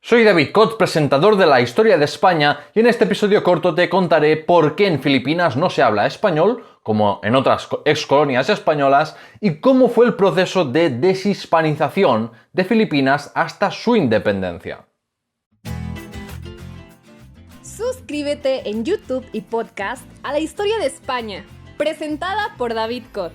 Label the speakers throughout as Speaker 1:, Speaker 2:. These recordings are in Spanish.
Speaker 1: Soy David Cot, presentador de la Historia de España, y en este episodio corto te contaré por qué en Filipinas no se habla español, como en otras excolonias españolas, y cómo fue el proceso de deshispanización de Filipinas hasta su independencia.
Speaker 2: Suscríbete en YouTube y podcast a la Historia de España, presentada por David Cot.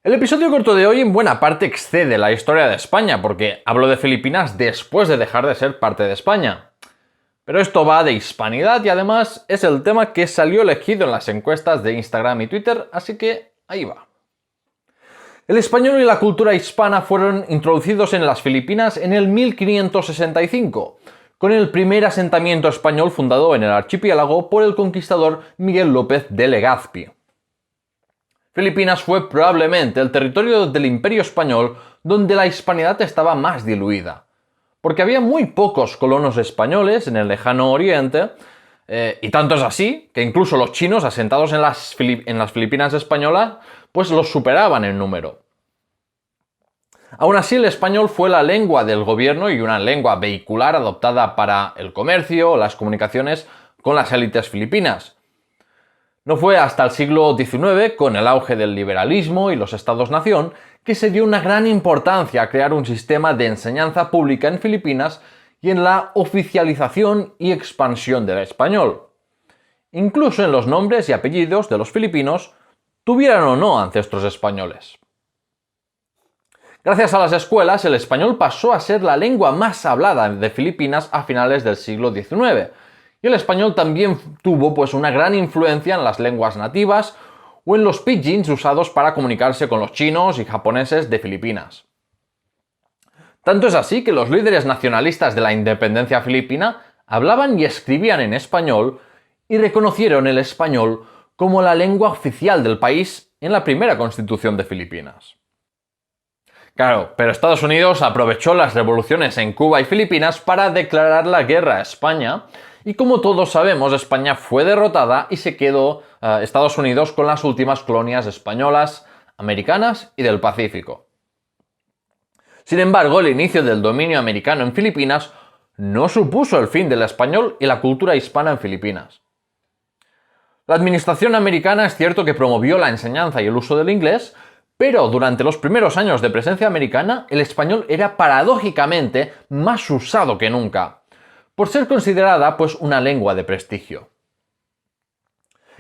Speaker 1: El episodio corto de hoy en buena parte excede la historia de España, porque hablo de Filipinas después de dejar de ser parte de España. Pero esto va de hispanidad y además es el tema que salió elegido en las encuestas de Instagram y Twitter, así que ahí va. El español y la cultura hispana fueron introducidos en las Filipinas en el 1565, con el primer asentamiento español fundado en el archipiélago por el conquistador Miguel López de Legazpi. Filipinas fue probablemente el territorio del Imperio Español donde la hispanidad estaba más diluida, porque había muy pocos colonos españoles en el lejano oriente, y tanto es así que incluso los chinos asentados en las Filipinas españolas pues los superaban en número. Aún así, el español fue la lengua del gobierno y una lengua vehicular adoptada para el comercio o las comunicaciones con las élites filipinas. No fue hasta el siglo XIX, con el auge del liberalismo y los estados-nación, que se dio una gran importancia a crear un sistema de enseñanza pública en Filipinas y en la oficialización y expansión del español. Incluso en los nombres y apellidos de los filipinos, tuvieran o no ancestros españoles. Gracias a las escuelas, el español pasó a ser la lengua más hablada de Filipinas a finales del siglo XIX, y el español también tuvo una gran influencia en las lenguas nativas o en los pidgins usados para comunicarse con los chinos y japoneses de Filipinas. Tanto es así que los líderes nacionalistas de la independencia filipina hablaban y escribían en español y reconocieron el español como la lengua oficial del país en la primera Constitución de Filipinas. Claro, pero Estados Unidos aprovechó las revoluciones en Cuba y Filipinas para declarar la guerra a España, y como todos sabemos, España fue derrotada y se quedó Estados Unidos con las últimas colonias españolas, americanas y del Pacífico. Sin embargo, el inicio del dominio americano en Filipinas no supuso el fin del español y la cultura hispana en Filipinas. La administración americana es cierto que promovió la enseñanza y el uso del inglés, pero durante los primeros años de presencia americana, el español era paradójicamente más usado que nunca, por ser considerada una lengua de prestigio.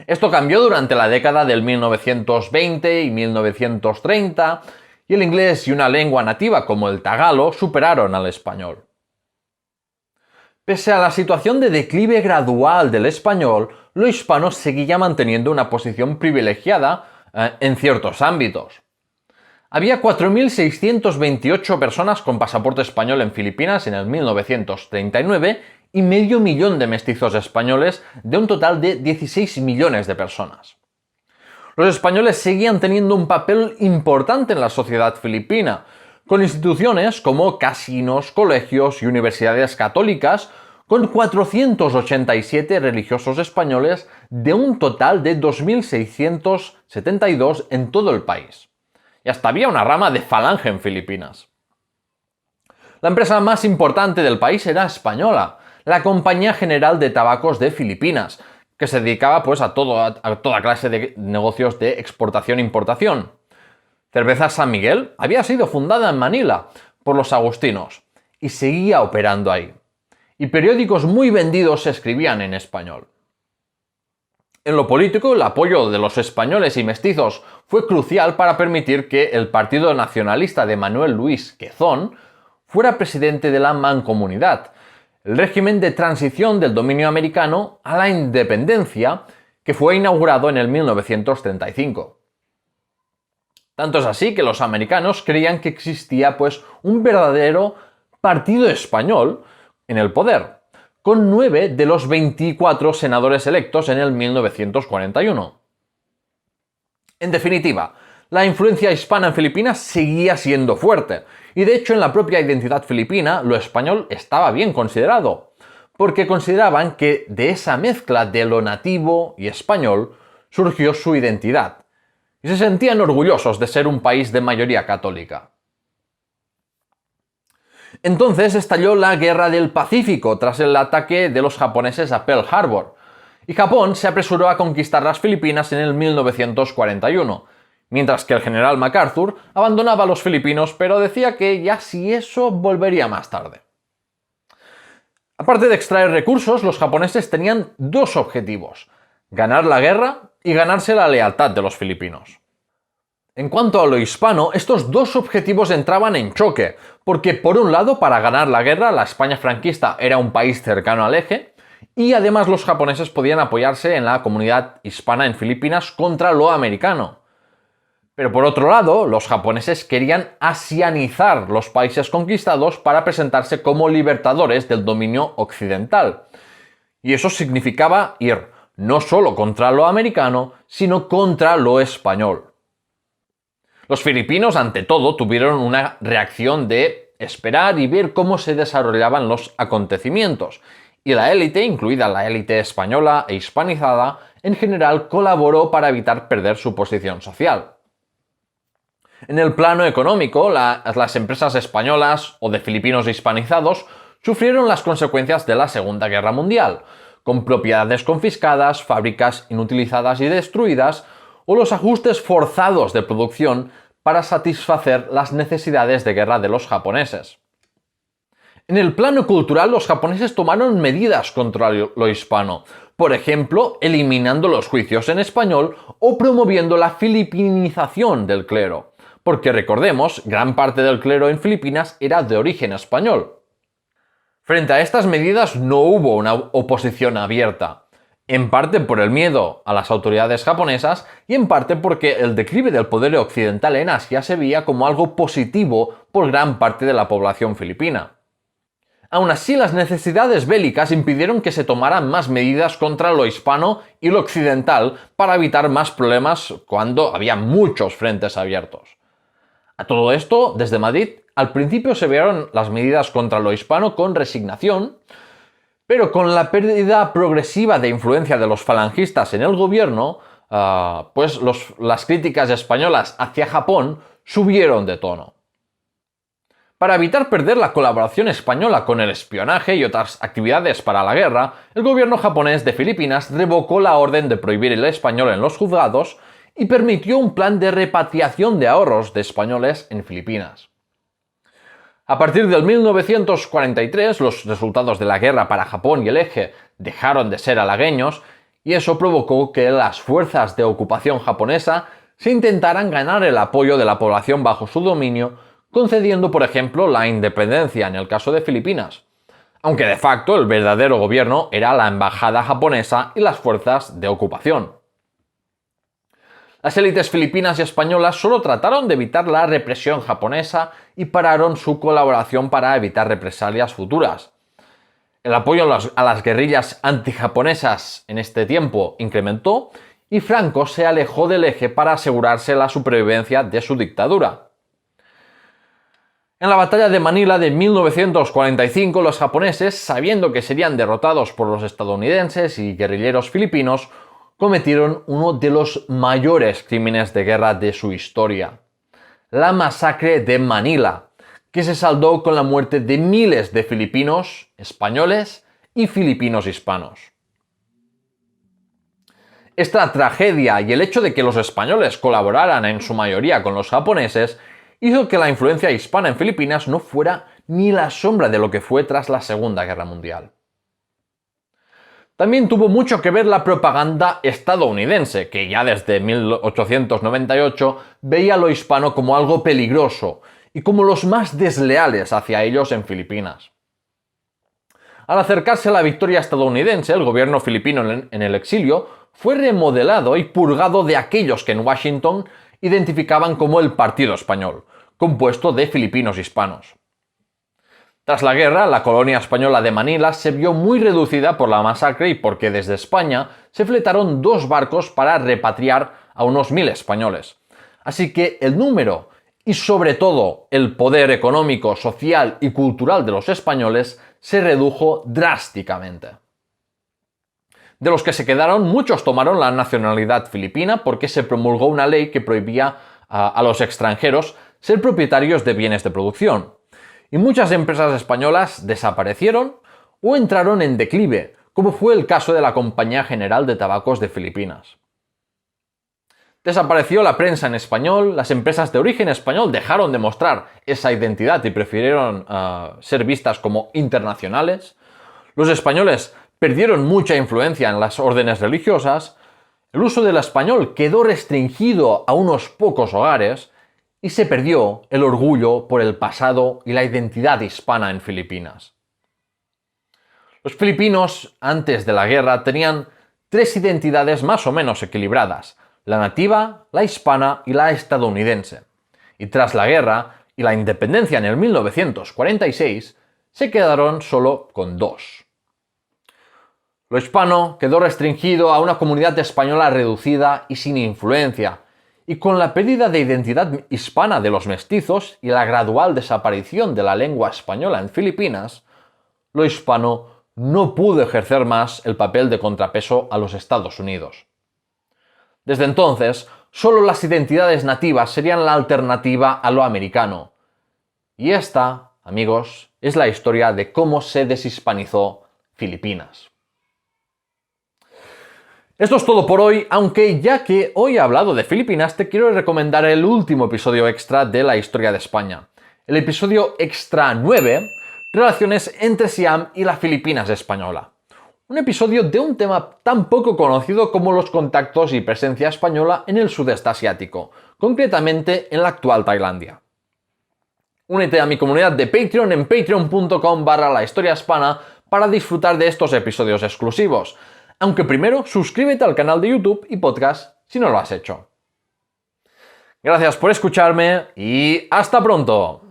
Speaker 1: Esto cambió durante la década del 1920 y 1930, y el inglés y una lengua nativa como el tagalo superaron al español. Pese a la situación de declive gradual del español, lo hispano seguía manteniendo una posición privilegiada en ciertos ámbitos. Había 4.628 personas con pasaporte español en Filipinas en el 1939 y medio millón de mestizos españoles de un total de 16 millones de personas. Los españoles seguían teniendo un papel importante en la sociedad filipina, con instituciones como casinos, colegios y universidades católicas, con 487 religiosos españoles de un total de 2.672 en todo el país. Y hasta había una rama de Falange en Filipinas. La empresa más importante del país era española, la Compañía General de Tabacos de Filipinas, que se dedicaba a toda clase de negocios de exportación e importación. Cerveza San Miguel había sido fundada en Manila por los agustinos y seguía operando ahí. Y periódicos muy vendidos se escribían en español. En lo político, el apoyo de los españoles y mestizos fue crucial para permitir que el Partido Nacionalista de Manuel Luis Quezón fuera presidente de la Mancomunidad, el régimen de transición del dominio americano a la independencia que fue inaugurado en el 1935. Tanto es así que los americanos creían que existía un verdadero partido español en el poder, con 9 de los 24 senadores electos en el 1941. En definitiva, la influencia hispana en Filipinas seguía siendo fuerte, y de hecho en la propia identidad filipina lo español estaba bien considerado, porque consideraban que de esa mezcla de lo nativo y español surgió su identidad, y se sentían orgullosos de ser un país de mayoría católica. Entonces estalló la Guerra del Pacífico tras el ataque de los japoneses a Pearl Harbor, y Japón se apresuró a conquistar las Filipinas en el 1941, mientras que el general MacArthur abandonaba a los filipinos, pero decía que ya si eso volvería más tarde. Aparte de extraer recursos, los japoneses tenían dos objetivos: ganar la guerra y ganarse la lealtad de los filipinos. En cuanto a lo hispano, estos dos objetivos entraban en choque, porque por un lado, para ganar la guerra, la España franquista era un país cercano al eje, y además los japoneses podían apoyarse en la comunidad hispana en Filipinas contra lo americano. Pero por otro lado, los japoneses querían asianizar los países conquistados para presentarse como libertadores del dominio occidental. Y eso significaba ir no solo contra lo americano, sino contra lo español. Los filipinos, ante todo, tuvieron una reacción de esperar y ver cómo se desarrollaban los acontecimientos, y la élite, incluida la élite española e hispanizada, en general colaboró para evitar perder su posición social. En el plano económico, las empresas españolas o de filipinos hispanizados sufrieron las consecuencias de la Segunda Guerra Mundial, con propiedades confiscadas, fábricas inutilizadas y destruidas, o los ajustes forzados de producción para satisfacer las necesidades de guerra de los japoneses. En el plano cultural, los japoneses tomaron medidas contra lo hispano, por ejemplo, eliminando los juicios en español o promoviendo la filipinización del clero, porque recordemos, gran parte del clero en Filipinas era de origen español. Frente a estas medidas no hubo una oposición abierta, en parte por el miedo a las autoridades japonesas y en parte porque el declive del poder occidental en Asia se veía como algo positivo por gran parte de la población filipina. Aún así, las necesidades bélicas impidieron que se tomaran más medidas contra lo hispano y lo occidental para evitar más problemas cuando había muchos frentes abiertos. A todo esto, desde Madrid, al principio se vieron las medidas contra lo hispano con resignación, pero con la pérdida progresiva de influencia de los falangistas en el gobierno, las críticas españolas hacia Japón subieron de tono. Para evitar perder la colaboración española con el espionaje y otras actividades para la guerra, el gobierno japonés de Filipinas revocó la orden de prohibir el español en los juzgados y permitió un plan de repatriación de ahorros de españoles en Filipinas. A partir del 1943, los resultados de la guerra para Japón y el eje dejaron de ser halagüeños, y eso provocó que las fuerzas de ocupación japonesa se intentaran ganar el apoyo de la población bajo su dominio, concediendo, por ejemplo, la independencia en el caso de Filipinas, aunque de facto el verdadero gobierno era la embajada japonesa y las fuerzas de ocupación. Las élites filipinas y españolas solo trataron de evitar la represión japonesa y pararon su colaboración para evitar represalias futuras. El apoyo a las guerrillas antijaponesas en este tiempo incrementó y Franco se alejó del eje para asegurarse la supervivencia de su dictadura. En la batalla de Manila de 1945, los japoneses, sabiendo que serían derrotados por los estadounidenses y guerrilleros filipinos, cometieron uno de los mayores crímenes de guerra de su historia: la masacre de Manila, que se saldó con la muerte de miles de filipinos, españoles y filipinos hispanos. Esta tragedia y el hecho de que los españoles colaboraran en su mayoría con los japoneses hizo que la influencia hispana en Filipinas no fuera ni la sombra de lo que fue tras la Segunda Guerra Mundial. También tuvo mucho que ver la propaganda estadounidense, que ya desde 1898 veía lo hispano como algo peligroso y como los más desleales hacia ellos en Filipinas. Al acercarse a la victoria estadounidense, el gobierno filipino en el exilio fue remodelado y purgado de aquellos que en Washington identificaban como el Partido Español, compuesto de filipinos hispanos. Tras la guerra, la colonia española de Manila se vio muy reducida por la masacre y porque desde España se fletaron 2 barcos para repatriar a unos 1000 españoles. Así que el número y sobre todo el poder económico, social y cultural de los españoles se redujo drásticamente. De los que se quedaron, muchos tomaron la nacionalidad filipina porque se promulgó una ley que prohibía a los extranjeros ser propietarios de bienes de producción. y muchas empresas españolas desaparecieron o entraron en declive, como fue el caso de la Compañía General de Tabacos de Filipinas. Desapareció la prensa en español, las empresas de origen español dejaron de mostrar esa identidad y prefirieron ser vistas como internacionales. Los españoles perdieron mucha influencia en las órdenes religiosas, el uso del español quedó restringido a unos pocos hogares y se perdió el orgullo por el pasado y la identidad hispana en Filipinas. Los filipinos, antes de la guerra, tenían 3 identidades más o menos equilibradas: la nativa, la hispana y la estadounidense. Y tras la guerra y la independencia en el 1946, se quedaron solo con 2. Lo hispano quedó restringido a una comunidad española reducida y sin influencia, y con la pérdida de identidad hispana de los mestizos y la gradual desaparición de la lengua española en Filipinas, lo hispano no pudo ejercer más el papel de contrapeso a los Estados Unidos. Desde entonces, solo las identidades nativas serían la alternativa a lo americano. Y esta, amigos, es la historia de cómo se deshispanizó Filipinas. Esto es todo por hoy, aunque ya que hoy he hablado de Filipinas, te quiero recomendar el último episodio extra de la historia de España. El episodio extra 9, Relaciones entre Siam y la Filipinas española. Un episodio de un tema tan poco conocido como los contactos y presencia española en el sudeste asiático, concretamente en la actual Tailandia. Únete a mi comunidad de Patreon en patreon.com/lahistoriahispana para disfrutar de estos episodios exclusivos. Aunque primero suscríbete al canal de YouTube y podcast si no lo has hecho. Gracias por escucharme y hasta pronto.